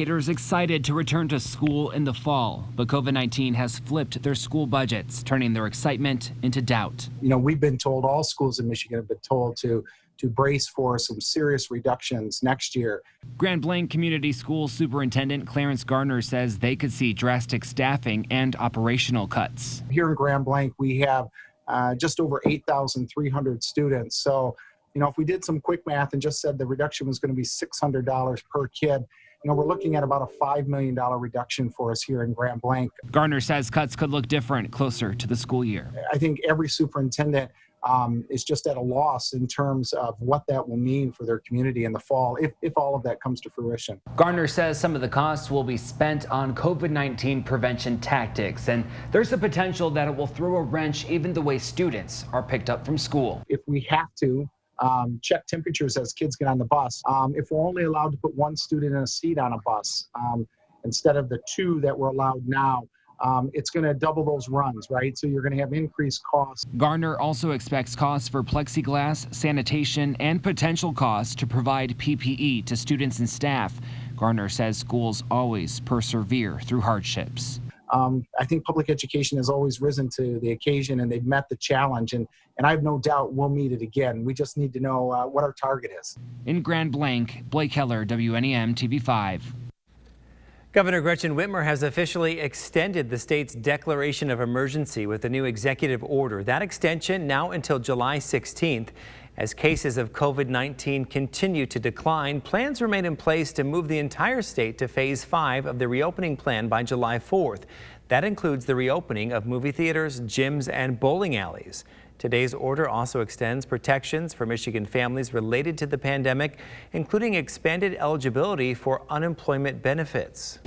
Educators excited to return to school in the fall, but COVID-19 has flipped their school budgets, turning their excitement into doubt. We've been told, all schools in Michigan have been told to brace for some serious reductions next year. Grand Blanc Community School Superintendent CLARENCE GARNER says they could see drastic staffing and operational cuts. Here in Grand Blanc, we have just over 8,300 students. So, if we did some quick math and just said the reduction was going to be $600 per kid, we're looking at about a $5 million reduction for us here in Grand Blanc. Garner says cuts could look different closer to the school year. I think every superintendent is just at a loss in terms of what that will mean for their community in the fall, if all of that comes to fruition. Garner says some of the costs will be spent on COVID-19 prevention tactics, and there's the potential that it will throw a wrench even the way students are picked up from school. If we have to check temperatures as kids get on the bus, if we're only allowed to put one student in a seat on a bus instead of the two that we're allowed now, it's going to double those runs, right? So you're going to have increased costs. Garner also expects costs for plexiglass, sanitation, and potential costs to provide PPE to students and staff. Garner says schools always persevere through hardships. I think public education has always risen to the occasion, and they've met the challenge, and I have no doubt we'll meet it again. We just need to know what our target is. In Grand Blanc, Blake Heller, WNEM TV5. Governor Gretchen Whitmer has officially extended the state's declaration of emergency with a new executive order. That extension now until July 16th. As cases of COVID-19 continue to decline, plans remain in place to move the entire state to phase 5 of the reopening plan by July 4th. That includes the reopening of movie theaters, gyms, and bowling alleys. Today's order also extends protections for Michigan families related to the pandemic, including expanded eligibility for unemployment benefits.